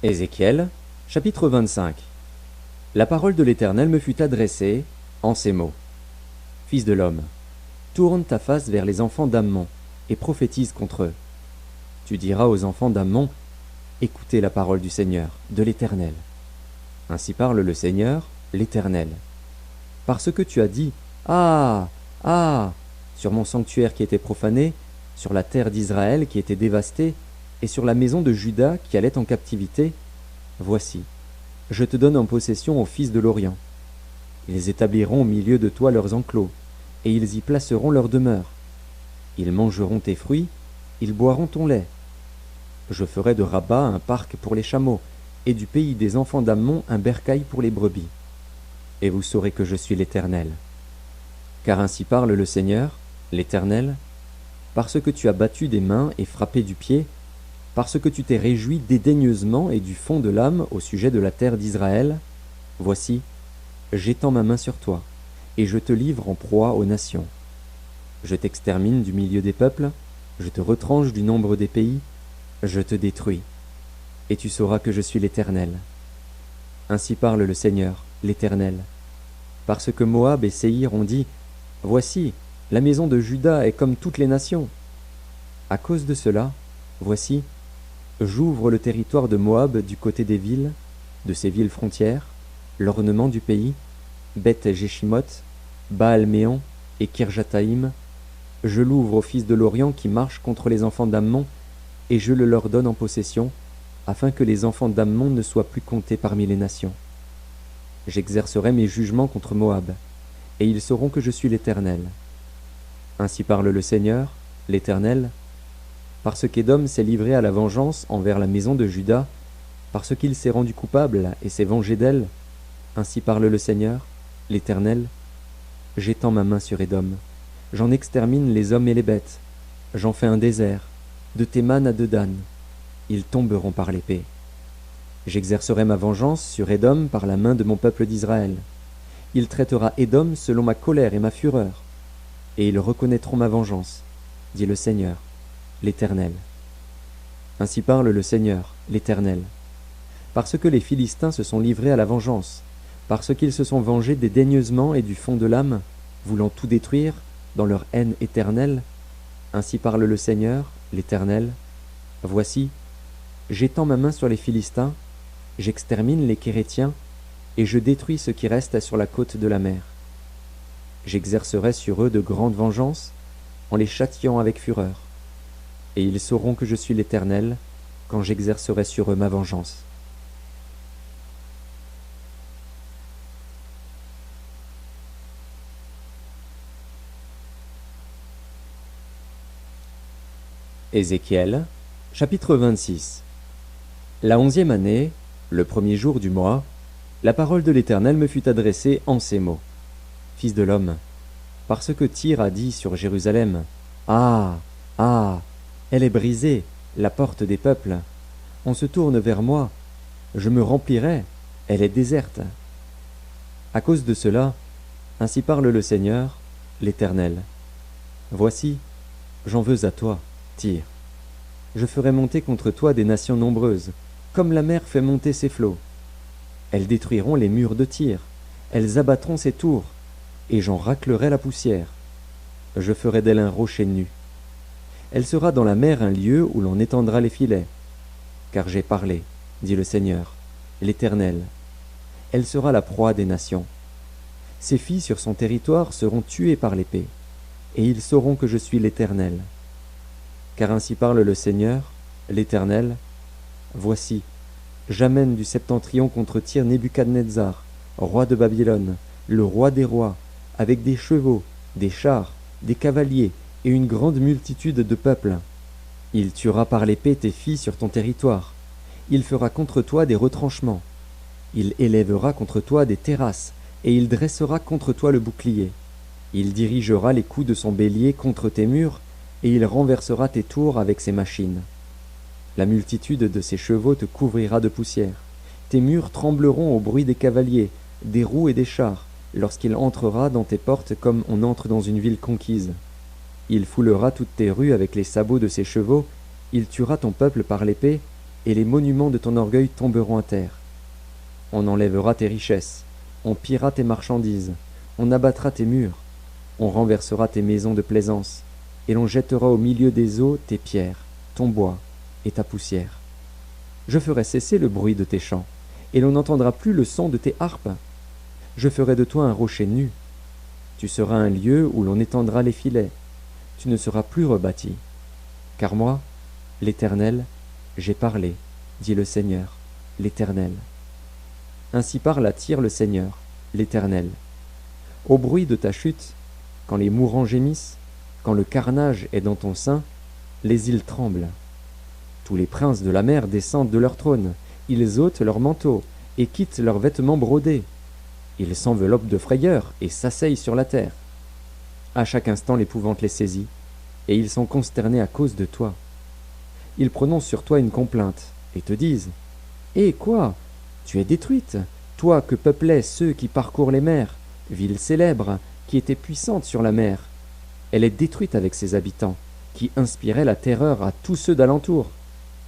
Ézéchiel, chapitre 25. La parole de l'Éternel me fut adressée en ces mots. Fils de l'homme, tourne ta face vers les enfants d'Ammon et prophétise contre eux. Tu diras aux enfants d'Ammon, écoutez la parole du Seigneur, de l'Éternel. Ainsi parle le Seigneur, l'Éternel. Parce que tu as dit, ah, ah, sur mon sanctuaire qui était profané, sur la terre d'Israël qui était dévastée, et sur la maison de Juda qui allait en captivité, voici, je te donne en possession aux fils de l'Orient. Ils établiront au milieu de toi leurs enclos, et ils y placeront leur demeure. Ils mangeront tes fruits, ils boiront ton lait. Je ferai de Rabat un parc pour les chameaux, et du pays des enfants d'Ammon un bercail pour les brebis. Et vous saurez que je suis l'Éternel. Car ainsi parle le Seigneur, l'Éternel, parce que tu as battu des mains et frappé du pied, parce que tu t'es réjoui dédaigneusement et du fond de l'âme au sujet de la terre d'Israël, voici, j'étends ma main sur toi, et je te livre en proie aux nations. Je t'extermine du milieu des peuples, je te retranche du nombre des pays, je te détruis, et tu sauras que je suis l'Éternel. Ainsi parle le Seigneur, l'Éternel. Parce que Moab et Séhir ont dit, voici, la maison de Juda est comme toutes les nations. À cause de cela, voici, j'ouvre le territoire de Moab du côté des villes, de ses villes frontières, l'ornement du pays, Beth-Jéchimoth, Baal-Méon et Kirjataïm. Je l'ouvre aux fils de l'Orient qui marchent contre les enfants d'Ammon, et je le leur donne en possession, afin que les enfants d'Ammon ne soient plus comptés parmi les nations. J'exercerai mes jugements contre Moab, et ils sauront que je suis l'Éternel. Ainsi parle le Seigneur, l'Éternel, parce qu'Édom s'est livré à la vengeance envers la maison de Juda, parce qu'il s'est rendu coupable et s'est vengé d'elle, ainsi parle le Seigneur, l'Éternel, j'étends ma main sur Édom, j'en extermine les hommes et les bêtes, j'en fais un désert, de Théman à Dedan, ils tomberont par l'épée. J'exercerai ma vengeance sur Édom par la main de mon peuple d'Israël. Il traitera Édom selon ma colère et ma fureur, et ils reconnaîtront ma vengeance, dit le Seigneur, l'Éternel. Ainsi parle le Seigneur, l'Éternel. Parce que les Philistins se sont livrés à la vengeance, parce qu'ils se sont vengés dédaigneusement et du fond de l'âme, voulant tout détruire, dans leur haine éternelle, ainsi parle le Seigneur, l'Éternel. Voici, j'étends ma main sur les Philistins, j'extermine les Kérétiens, et je détruis ce qui reste sur la côte de la mer. J'exercerai sur eux de grandes vengeances, en les châtiant avec fureur. Et ils sauront que je suis l'Éternel, quand j'exercerai sur eux ma vengeance. Ézéchiel, chapitre 26. La 11e année, le premier jour du mois, la parole de l'Éternel me fut adressée en ces mots. Fils de l'homme, parce que Tyr a dit sur Jérusalem, ah, ah, elle est brisée, la porte des peuples. On se tourne vers moi. Je me remplirai, elle est déserte. À cause de cela, ainsi parle le Seigneur, l'Éternel. Voici, j'en veux à toi, Tyr. Je ferai monter contre toi des nations nombreuses, comme la mer fait monter ses flots. Elles détruiront les murs de Tyr, elles abattront ses tours, et j'en raclerai la poussière. Je ferai d'elle un rocher nu. Elle sera dans la mer un lieu où l'on étendra les filets. Car j'ai parlé, dit le Seigneur, l'Éternel. Elle sera la proie des nations. Ses filles sur son territoire seront tuées par l'épée, et ils sauront que je suis l'Éternel. Car ainsi parle le Seigneur, l'Éternel. Voici, j'amène du septentrion contre Tyr Nebuchadnezzar, roi de Babylone, le roi des rois, avec des chevaux, des chars, des cavaliers, et une grande multitude de peuples. Il tuera par l'épée tes filles sur ton territoire. Il fera contre toi des retranchements. Il élèvera contre toi des terrasses, et il dressera contre toi le bouclier. Il dirigera les coups de son bélier contre tes murs, et il renversera tes tours avec ses machines. La multitude de ses chevaux te couvrira de poussière. Tes murs trembleront au bruit des cavaliers, des roues et des chars, lorsqu'il entrera dans tes portes comme on entre dans une ville conquise. Il foulera toutes tes rues avec les sabots de ses chevaux, il tuera ton peuple par l'épée, et les monuments de ton orgueil tomberont à terre. On enlèvera tes richesses, on pillera tes marchandises, on abattra tes murs, on renversera tes maisons de plaisance, et l'on jettera au milieu des eaux tes pierres, ton bois et ta poussière. Je ferai cesser le bruit de tes chants, et l'on n'entendra plus le son de tes harpes. Je ferai de toi un rocher nu. Tu seras un lieu où l'on étendra les filets. Tu ne seras plus rebâti. Car moi, l'Éternel, j'ai parlé, dit le Seigneur, l'Éternel. Ainsi parle à Tyr le Seigneur, l'Éternel. Au bruit de ta chute, quand les mourants gémissent, quand le carnage est dans ton sein, les îles tremblent. Tous les princes de la mer descendent de leur trône, ils ôtent leurs manteaux et quittent leurs vêtements brodés. Ils s'enveloppent de frayeur et s'asseyent sur la terre. À chaque instant l'épouvante les saisit, et ils sont consternés à cause de toi. Ils prononcent sur toi une complainte, et te disent « Eh quoi? Tu es détruite, toi que peuplaient ceux qui parcourent les mers, ville célèbre, qui était puissante sur la mer. Elle est détruite avec ses habitants, qui inspiraient la terreur à tous ceux d'alentour.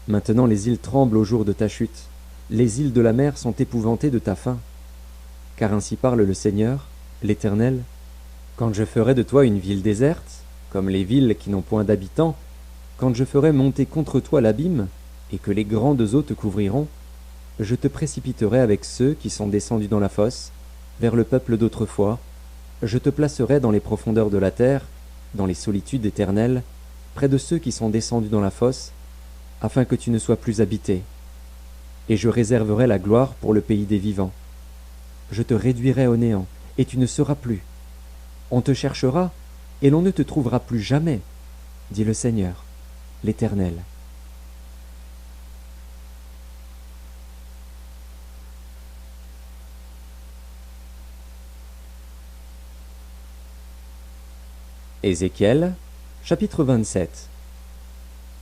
Maintenant les îles tremblent au jour de ta chute, les îles de la mer sont épouvantées de ta fin. Car ainsi parle le Seigneur, l'Éternel, quand je ferai de toi une ville déserte, comme les villes qui n'ont point d'habitants, quand je ferai monter contre toi l'abîme, et que les grandes eaux te couvriront, je te précipiterai avec ceux qui sont descendus dans la fosse, vers le peuple d'autrefois, je te placerai dans les profondeurs de la terre, dans les solitudes éternelles, près de ceux qui sont descendus dans la fosse, afin que tu ne sois plus habité. Et je réserverai la gloire pour le pays des vivants. Je te réduirai au néant, et tu ne seras plus. On te cherchera, et l'on ne te trouvera plus jamais, dit le Seigneur, l'Éternel. Ézéchiel, chapitre 27.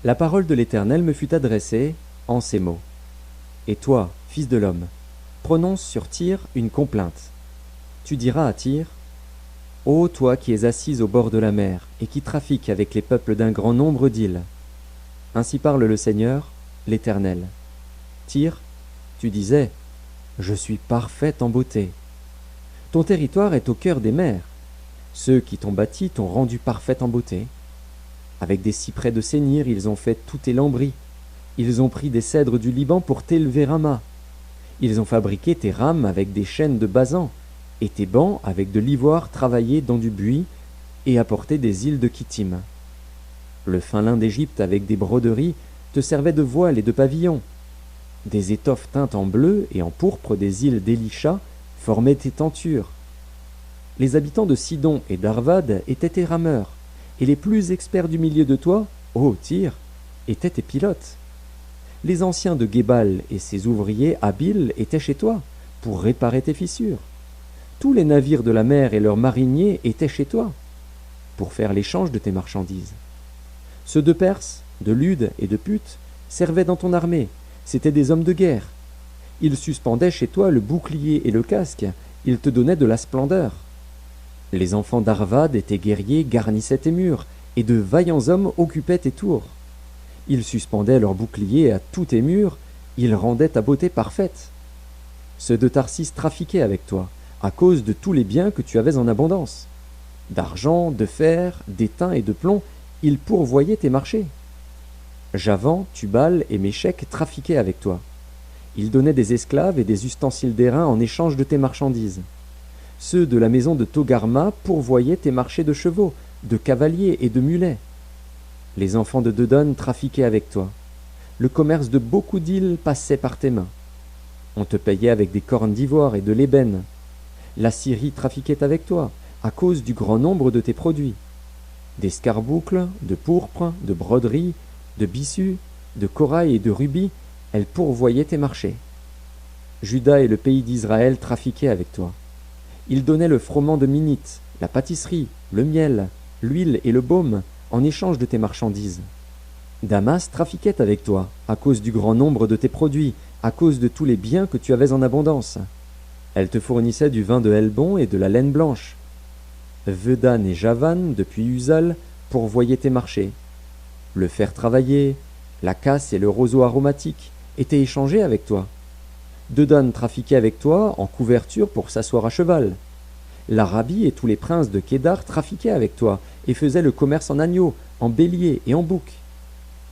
La parole de l'Éternel me fut adressée en ces mots. Et toi, fils de l'homme, prononce sur Tyr une complainte. Tu diras à Tyr, ô toi qui es assise au bord de la mer et qui trafiques avec les peuples d'un grand nombre d'îles. Ainsi parle le Seigneur, l'Éternel. Tyr, tu disais, je suis parfaite en beauté. Ton territoire est au cœur des mers. Ceux qui t'ont bâti t'ont rendu parfaite en beauté. Avec des cyprès de Sénir, ils ont fait tous tes lambris. Ils ont pris des cèdres du Liban pour t'élever à mât. Ils ont fabriqué tes rames avec des chênes de Basan, et tes bancs avec de l'ivoire travaillé dans du buis, et apporté des îles de Kittim. Le fin lin d'Égypte avec des broderies te servait de voile et de pavillon. Des étoffes teintes en bleu et en pourpre des îles d'Élisha formaient tes tentures. Les habitants de Sidon et d'Arvad étaient tes rameurs, et les plus experts du milieu de toi, ô Tyr, étaient tes pilotes. Les anciens de Guébal et ses ouvriers habiles étaient chez toi, pour réparer tes fissures. Tous les navires de la mer et leurs mariniers étaient chez toi, pour faire l'échange de tes marchandises. Ceux de Perse, de Lude et de Put servaient dans ton armée, c'étaient des hommes de guerre. Ils suspendaient chez toi le bouclier et le casque, ils te donnaient de la splendeur. Les enfants d'Arvad et tes guerriers garnissaient tes murs, et de vaillants hommes occupaient tes tours. Ils suspendaient leurs boucliers à tous tes murs, ils rendaient ta beauté parfaite. Ceux de Tarsis trafiquaient avec toi, à cause de tous les biens que tu avais en abondance. D'argent, de fer, d'étain et de plomb, ils pourvoyaient tes marchés. Javan, Tubal et Méchec trafiquaient avec toi. Ils donnaient des esclaves et des ustensiles d'airain en échange de tes marchandises. Ceux de la maison de Togarma pourvoyaient tes marchés de chevaux, de cavaliers et de mulets. Les enfants de Dedon trafiquaient avec toi. Le commerce de beaucoup d'îles passait par tes mains. On te payait avec des cornes d'ivoire et de l'ébène. La Syrie trafiquait avec toi, à cause du grand nombre de tes produits. D'escarboucles, de pourpre, de broderies, de bissus, de corail et de rubis, elle pourvoyait tes marchés. Juda et le pays d'Israël trafiquaient avec toi. Ils donnaient le froment de Minite, la pâtisserie, le miel, l'huile et le baume en échange de tes marchandises. Damas trafiquait avec toi, à cause du grand nombre de tes produits, à cause de tous les biens que tu avais en abondance. Elle te fournissait du vin de Helbon et de la laine blanche. Vedan et Javan, depuis Uzal, pourvoyaient tes marchés. Le fer travaillé, la casse et le roseau aromatique, étaient échangés avec toi. Dedan trafiquait avec toi en couverture pour s'asseoir à cheval. L'Arabie et tous les princes de Kédar trafiquaient avec toi et faisaient le commerce en agneaux, en béliers et en boucs.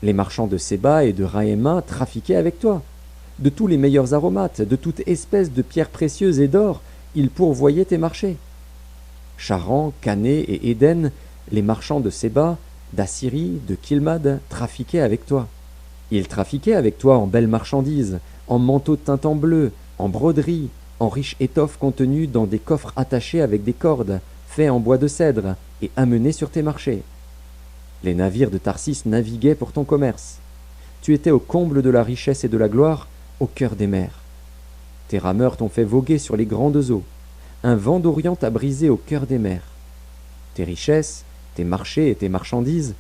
Les marchands de Séba et de Raïma trafiquaient avec toi. De tous les meilleurs aromates, de toute espèce de pierres précieuses et d'or, ils pourvoyaient tes marchés. Charan, Cané et Éden, les marchands de Séba, d'Assyrie, de Kilmad, trafiquaient avec toi. Ils trafiquaient avec toi en belles marchandises, en manteaux teints en bleu, en broderies, en riches étoffes contenues dans des coffres attachés avec des cordes, faits en bois de cèdre et amenés sur tes marchés. Les navires de Tarsis naviguaient pour ton commerce. Tu étais au comble de la richesse et de la gloire, au cœur des mers. Tes rameurs t'ont fait voguer sur les grandes eaux. Un vent d'Orient t'a brisé au cœur des mers. Tes richesses, tes marchés et tes marchandises,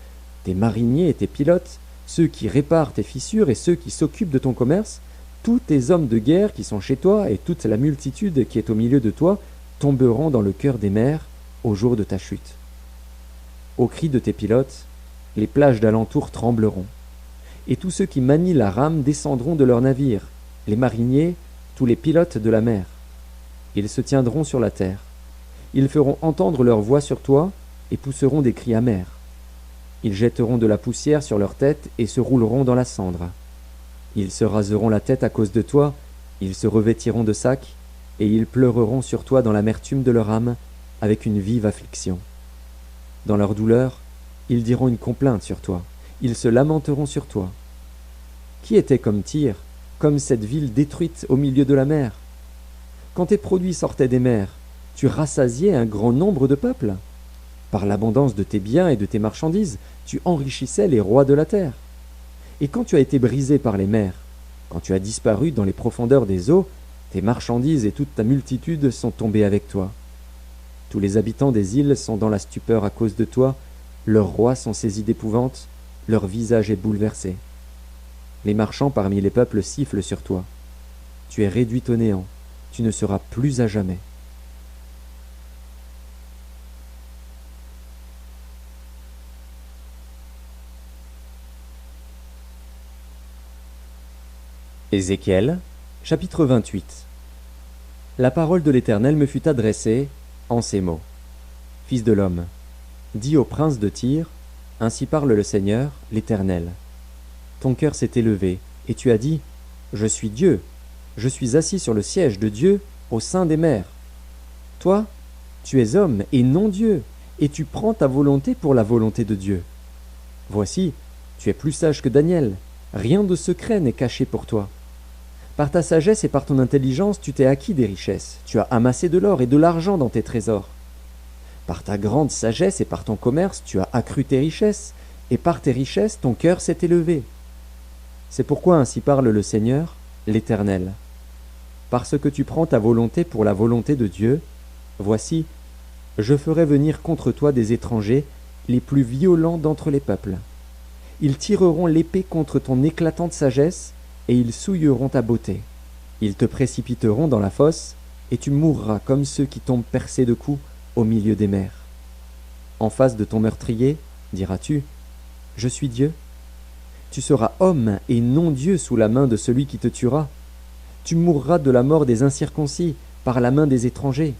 tes mariniers et tes pilotes, ceux qui réparent tes fissures et ceux qui s'occupent de ton commerce, tous tes hommes de guerre qui sont chez toi et toute la multitude qui est au milieu de toi tomberont dans le cœur des mers au jour de ta chute. Au cri de tes pilotes, les plages d'alentour trembleront. Et tous ceux qui manient la rame descendront de leurs navires, les mariniers, tous les pilotes de la mer. Ils se tiendront sur la terre. Ils feront entendre leur voix sur toi et pousseront des cris amers. Ils jetteront de la poussière sur leur tête et se rouleront dans la cendre. Ils se raseront la tête à cause de toi, ils se revêtiront de sacs, et ils pleureront sur toi dans l'amertume de leur âme, avec une vive affliction. Dans leur douleur, ils diront une complainte sur toi, ils se lamenteront sur toi. Qui était comme Tyr, comme cette ville détruite au milieu de la mer? Quand tes produits sortaient des mers, tu rassasiais un grand nombre de peuples. Par l'abondance de tes biens et de tes marchandises, tu enrichissais les rois de la terre. Et quand tu as été brisé par les mers, quand tu as disparu dans les profondeurs des eaux, tes marchandises et toute ta multitude sont tombées avec toi. Tous les habitants des îles sont dans la stupeur à cause de toi, leurs rois sont saisis d'épouvante, leur visage est bouleversé. Les marchands parmi les peuples sifflent sur toi. Tu es réduit au néant, tu ne seras plus à jamais. Ézéchiel, chapitre 28. La parole de l'Éternel me fut adressée en ces mots. Fils de l'homme, dis au prince de Tyr, ainsi parle le Seigneur, l'Éternel. Ton cœur s'est élevé, et tu as dit, je suis Dieu, je suis assis sur le siège de Dieu au sein des mers. Toi, tu es homme et non Dieu, et tu prends ta volonté pour la volonté de Dieu. Voici, tu es plus sage que Daniel, rien de secret n'est caché pour toi. Par ta sagesse et par ton intelligence, tu t'es acquis des richesses, tu as amassé de l'or et de l'argent dans tes trésors. Par ta grande sagesse et par ton commerce, tu as accru tes richesses, et par tes richesses, ton cœur s'est élevé. C'est pourquoi ainsi parle le Seigneur, l'Éternel. Parce que tu prends ta volonté pour la volonté de Dieu, voici, je ferai venir contre toi des étrangers, les plus violents d'entre les peuples. Ils tireront l'épée contre ton éclatante sagesse, et ils souilleront ta beauté. Ils te précipiteront dans la fosse, et tu mourras comme ceux qui tombent percés de coups au milieu des mers. En face de ton meurtrier, diras-tu, je suis Dieu. Tu seras homme et non Dieu sous la main de celui qui te tuera. Tu mourras de la mort des incirconcis, par la main des étrangers.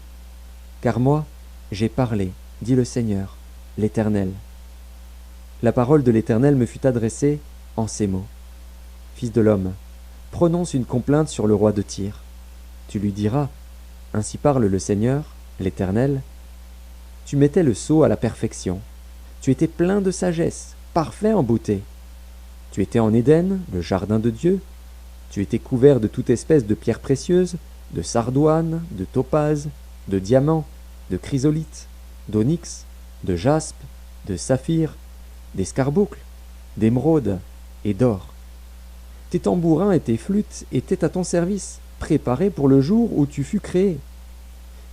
Car moi, j'ai parlé, dit le Seigneur, l'Éternel. La parole de l'Éternel me fut adressée en ces mots. Fils de l'homme, prononce une complainte sur le roi de Tyr. Tu lui diras, ainsi parle le Seigneur, l'Éternel. Tu mettais le sceau à la perfection. Tu étais plein de sagesse, parfait en beauté. Tu étais en Éden, le jardin de Dieu. Tu étais couvert de toute espèce de pierres précieuses, de sardoine, de topaze, de diamants, de chrysolite, d'onyx, de jaspe, de saphir, d'escarboucle, d'émeraude et d'or. Tes tambourins et tes flûtes étaient à ton service, préparés pour le jour où tu fus créé.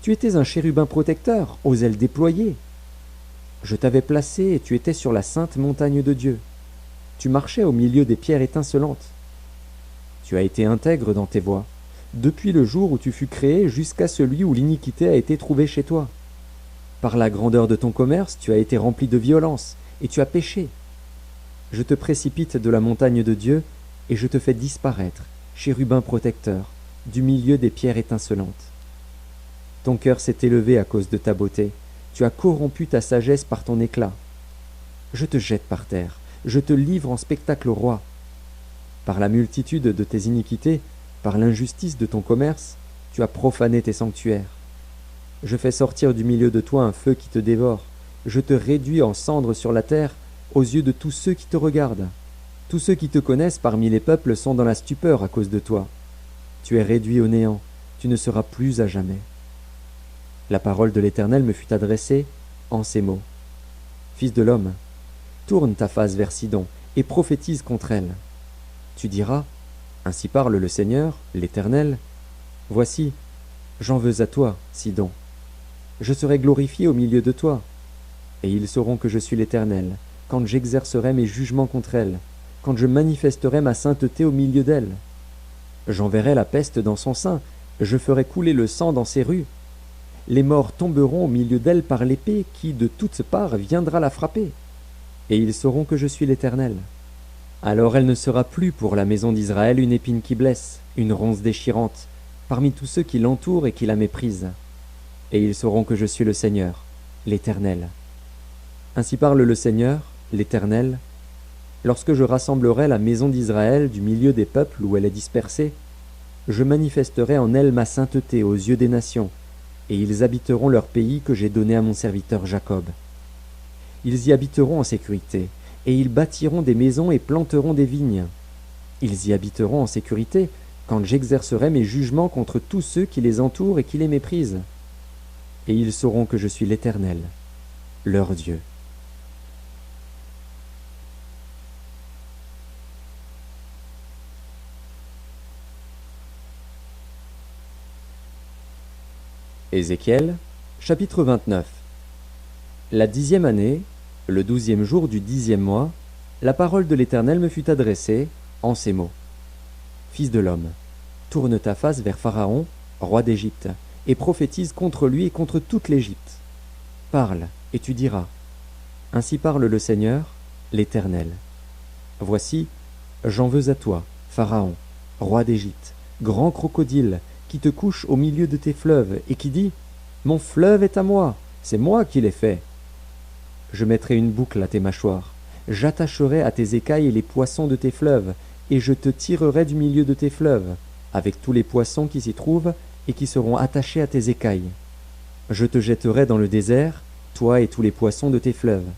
Tu étais un chérubin protecteur, aux ailes déployées. Je t'avais placé et tu étais sur la sainte montagne de Dieu. Tu marchais au milieu des pierres étincelantes. Tu as été intègre dans tes voies, depuis le jour où tu fus créé jusqu'à celui où l'iniquité a été trouvée chez toi. Par la grandeur de ton commerce, tu as été rempli de violence, et tu as péché. Je te précipite de la montagne de Dieu, et je te fais disparaître, chérubin protecteur, du milieu des pierres étincelantes. Ton cœur s'est élevé à cause de ta beauté, tu as corrompu ta sagesse par ton éclat. Je te jette par terre, je te livre en spectacle au roi. Par la multitude de tes iniquités, par l'injustice de ton commerce, tu as profané tes sanctuaires. Je fais sortir du milieu de toi un feu qui te dévore, je te réduis en cendres sur la terre, aux yeux de tous ceux qui te regardent. Tous ceux qui te connaissent parmi les peuples sont dans la stupeur à cause de toi. Tu es réduit au néant, tu ne seras plus à jamais. La parole de l'Éternel me fut adressée en ces mots. Fils de l'homme, tourne ta face vers Sidon et prophétise contre elle. Tu diras, ainsi parle le Seigneur, l'Éternel, voici, j'en veux à toi, Sidon. Je serai glorifié au milieu de toi. Et ils sauront que je suis l'Éternel, quand j'exercerai mes jugements contre elle, quand je manifesterai ma sainteté au milieu d'elle. J'enverrai la peste dans son sein, je ferai couler le sang dans ses rues. Les morts tomberont au milieu d'elle par l'épée qui, de toutes parts, viendra la frapper. Et ils sauront que je suis l'Éternel. Alors elle ne sera plus pour la maison d'Israël une épine qui blesse, une ronce déchirante, parmi tous ceux qui l'entourent et qui la méprisent. Et ils sauront que je suis le Seigneur, l'Éternel. Ainsi parle le Seigneur, l'Éternel, lorsque je rassemblerai la maison d'Israël du milieu des peuples où elle est dispersée, je manifesterai en elle ma sainteté aux yeux des nations, et ils habiteront leur pays que j'ai donné à mon serviteur Jacob. Ils y habiteront en sécurité, et ils bâtiront des maisons et planteront des vignes. Ils y habiteront en sécurité quand j'exercerai mes jugements contre tous ceux qui les entourent et qui les méprisent. Et ils sauront que je suis l'Éternel, leur Dieu. Ézéchiel, chapitre 29. La 10e année, le 12e jour du 10e mois, la parole de l'Éternel me fut adressée en ces mots. Fils de l'homme, tourne ta face vers Pharaon, roi d'Égypte, et prophétise contre lui et contre toute l'Égypte. Parle, et tu diras. Ainsi parle le Seigneur, l'Éternel. Voici, j'en veux à toi, Pharaon, roi d'Égypte, grand crocodile, qui te couche au milieu de tes fleuves, et qui dit « Mon fleuve est à moi, c'est moi qui l'ai fait. » Je mettrai une boucle à tes mâchoires, j'attacherai à tes écailles les poissons de tes fleuves, et je te tirerai du milieu de tes fleuves, avec tous les poissons qui s'y trouvent, et qui seront attachés à tes écailles. Je te jetterai dans le désert, toi et tous les poissons de tes fleuves.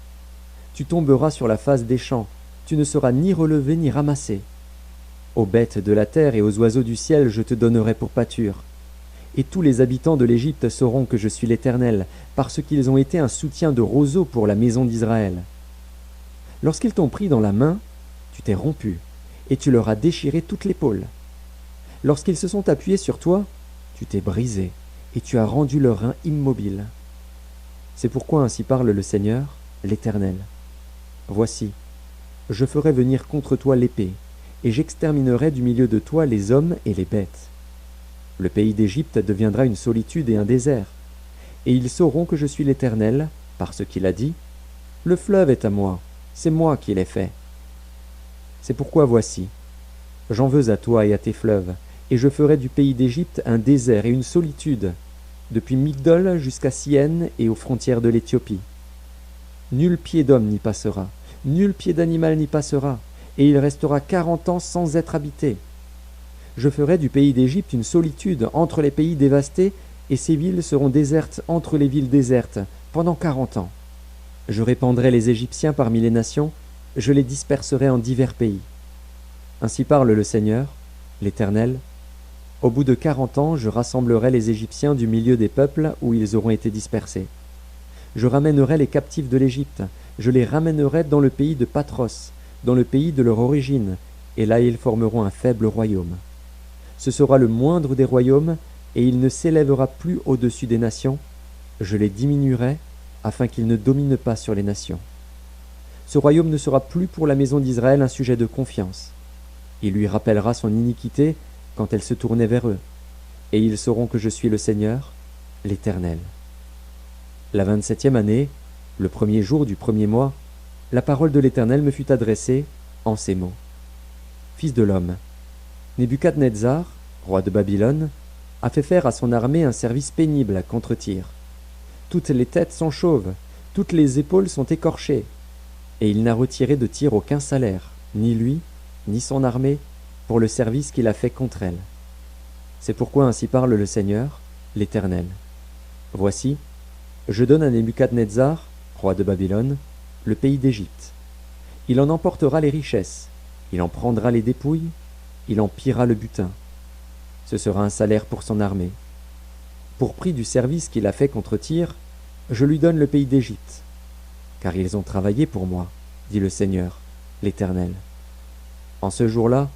Tu tomberas sur la face des champs, tu ne seras ni relevé ni ramassé. Aux bêtes de la terre et aux oiseaux du ciel je te donnerai pour pâture. Et tous les habitants de l'Égypte sauront que je suis l'Éternel, parce qu'ils ont été un soutien de roseau pour la maison d'Israël. Lorsqu'ils t'ont pris dans la main, tu t'es rompu, et tu leur as déchiré toute l'épaule. Lorsqu'ils se sont appuyés sur toi, tu t'es brisé, et tu as rendu leurs reins immobiles. C'est pourquoi ainsi parle le Seigneur, l'Éternel. Voici, je ferai venir contre toi l'épée, et j'exterminerai du milieu de toi les hommes et les bêtes. Le pays d'Égypte deviendra une solitude et un désert, et ils sauront que je suis l'Éternel, parce qu'il a dit, « Le fleuve est à moi, c'est moi qui l'ai fait. » C'est pourquoi voici, j'en veux à toi et à tes fleuves, et je ferai du pays d'Égypte un désert et une solitude, depuis Migdol jusqu'à Syène et aux frontières de l'Éthiopie. Nul pied d'homme n'y passera, nul pied d'animal n'y passera, et il restera 40 ans sans être habité. Je ferai du pays d'Égypte une solitude entre les pays dévastés, et ces villes seront désertes entre les villes désertes pendant 40 ans. Je répandrai les Égyptiens parmi les nations, je les disperserai en divers pays. Ainsi parle le Seigneur, l'Éternel. Au bout de 40 ans, je rassemblerai les Égyptiens du milieu des peuples où ils auront été dispersés. Je ramènerai les captifs de l'Égypte, je les ramènerai dans le pays de Patros, dans le pays de leur origine, et là ils formeront un faible royaume. Ce sera le moindre des royaumes, et il ne s'élèvera plus au-dessus des nations. Je les diminuerai, afin qu'ils ne dominent pas sur les nations. Ce royaume ne sera plus pour la maison d'Israël un sujet de confiance. Il lui rappellera son iniquité quand elle se tournait vers eux, et ils sauront que je suis le Seigneur, l'Éternel. La 27e année, le 1er jour du 1er mois, la parole de l'Éternel me fut adressée en ces mots. fils de l'homme, Nebuchadnezzar, roi de Babylone, a fait faire à son armée un service pénible contre Tyr. Toutes les têtes sont chauves, toutes les épaules sont écorchées, et il n'a retiré de Tyr aucun salaire, ni lui, ni son armée, pour le service qu'il a fait contre elle. C'est pourquoi ainsi parle le Seigneur, l'Éternel. Voici, je donne à Nebuchadnezzar, roi de Babylone, le pays d'Égypte. Il en emportera les richesses, il en prendra les dépouilles, il en pillera le butin. Ce sera un salaire pour son armée. Pour prix du service qu'il a fait contre Tyr, je lui donne le pays d'Égypte. Car ils ont travaillé pour moi, dit le Seigneur, l'Éternel. En ce jour-là,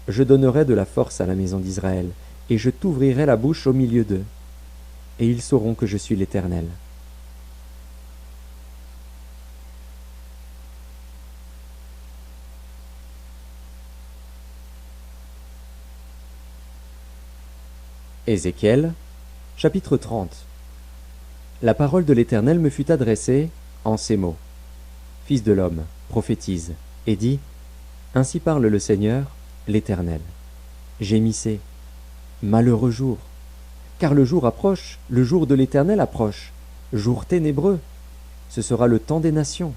je donnerai de la force à la maison d'Israël, et je t'ouvrirai la bouche au milieu d'eux, et ils sauront que je suis l'Éternel. Ézéchiel, chapitre 30. La parole de l'Éternel me fut adressée en ces mots. Fils de l'homme, prophétise, et dis, ainsi parle le Seigneur, l'Éternel. Gémissez, malheureux jour, car le jour approche, le jour de l'Éternel approche, jour ténébreux, ce sera le temps des nations.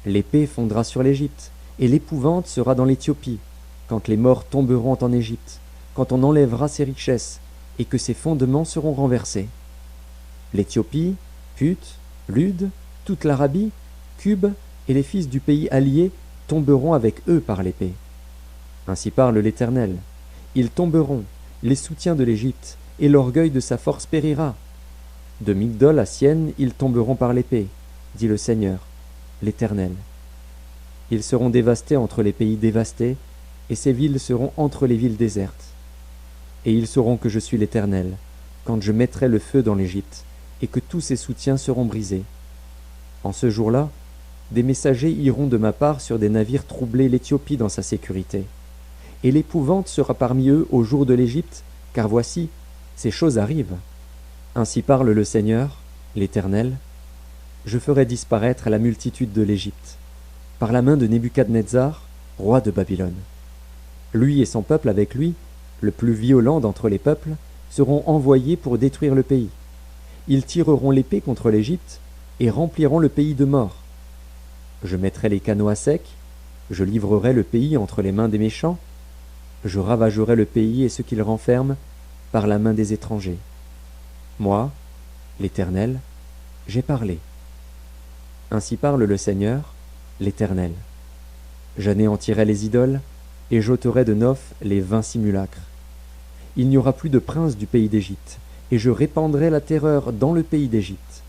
L'épée fondra sur l'Égypte, et l'épouvante sera dans l'Éthiopie, quand les morts tomberont en Égypte, quand on enlèvera ses richesses, et que ses fondements seront renversés. L'Éthiopie, Put, Lud, toute l'Arabie, Cube et les fils du pays allié tomberont avec eux par l'épée. Ainsi parle l'Éternel. Ils tomberont, les soutiens de l'Égypte, et l'orgueil de sa force périra. De Migdol à Sienne, ils tomberont par l'épée, dit le Seigneur, l'Éternel. Ils seront dévastés entre les pays dévastés, et ces villes seront entre les villes désertes. Et ils sauront que je suis l'Éternel, quand je mettrai le feu dans l'Égypte, et que tous ses soutiens seront brisés. En ce jour-là, des messagers iront de ma part sur des navires troubler l'Éthiopie dans sa sécurité. Et l'épouvante sera parmi eux au jour de l'Égypte, car voici, ces choses arrivent. Ainsi parle le Seigneur, l'Éternel. Je ferai disparaître la multitude de l'Égypte, par la main de Nebuchadnezzar, roi de Babylone. Lui et son peuple avec lui, le plus violent d'entre les peuples, seront envoyés pour détruire le pays. Ils tireront l'épée contre l'Égypte et rempliront le pays de morts. Je mettrai les canaux à sec, je livrerai le pays entre les mains des méchants, je ravagerai le pays et ce qu'il renferme par la main des étrangers. Moi, l'Éternel, j'ai parlé. Ainsi parle le Seigneur, l'Éternel. J'anéantirai les idoles, et j'ôterai de Noph les vains simulacres. Il n'y aura plus de prince du pays d'Égypte, et je répandrai la terreur dans le pays d'Égypte.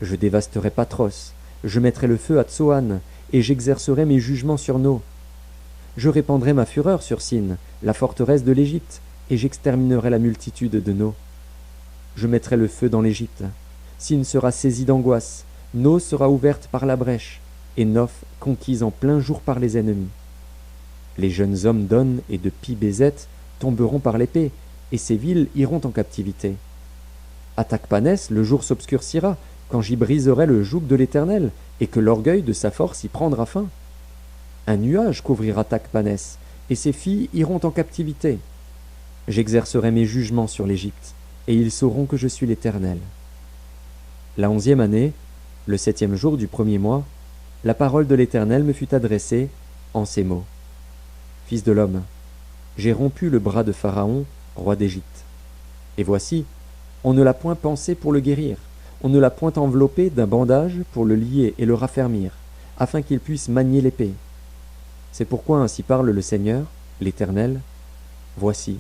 Je dévasterai Patros, je mettrai le feu à Tsoan, et j'exercerai mes jugements sur No. Je répandrai ma fureur sur Sin, la forteresse de l'Égypte, et j'exterminerai la multitude de No. Je mettrai le feu dans l'Égypte. Sin sera saisie d'angoisse, No sera ouverte par la brèche, et Noph conquise en plein jour par les ennemis. Les jeunes hommes d'On et de Pi-Bézet tomberont par l'épée, et ces villes iront en captivité. À Tachpanès, le jour s'obscurcira, quand j'y briserai le joug de l'Éternel, et que l'orgueil de sa force y prendra fin. Un nuage couvrira Tachpanès, et ses filles iront en captivité. J'exercerai mes jugements sur l'Égypte, et ils sauront que je suis l'Éternel. La 11e année, le 7e jour du 1er mois, la parole de l'Éternel me fut adressée en ces mots. Fils de l'homme, j'ai rompu le bras de Pharaon, roi d'Égypte. Et voici, on ne l'a point pansé pour le guérir, on ne l'a point enveloppé d'un bandage pour le lier et le raffermir, afin qu'il puisse manier l'épée. C'est pourquoi ainsi parle le Seigneur, l'Éternel. Voici,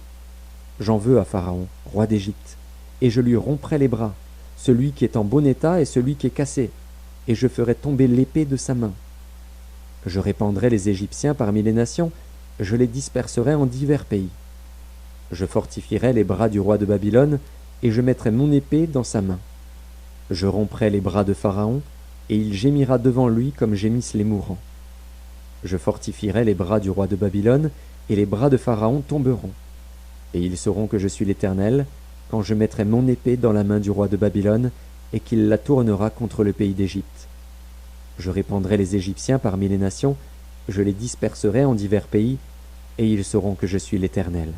j'en veux à Pharaon, roi d'Égypte, et je lui romprai les bras, celui qui est en bon état et celui qui est cassé, et je ferai tomber l'épée de sa main. Je répandrai les Égyptiens parmi les nations, je les disperserai en divers pays. Je fortifierai les bras du roi de Babylone, et je mettrai mon épée dans sa main. Je romprai les bras de Pharaon, et il gémira devant lui comme gémissent les mourants. Je fortifierai les bras du roi de Babylone, et les bras de Pharaon tomberont. Et ils sauront que je suis l'Éternel, quand je mettrai mon épée dans la main du roi de Babylone, et qu'il la tournera contre le pays d'Égypte. Je répandrai les Égyptiens parmi les nations, je les disperserai en divers pays, et ils sauront que je suis l'Éternel.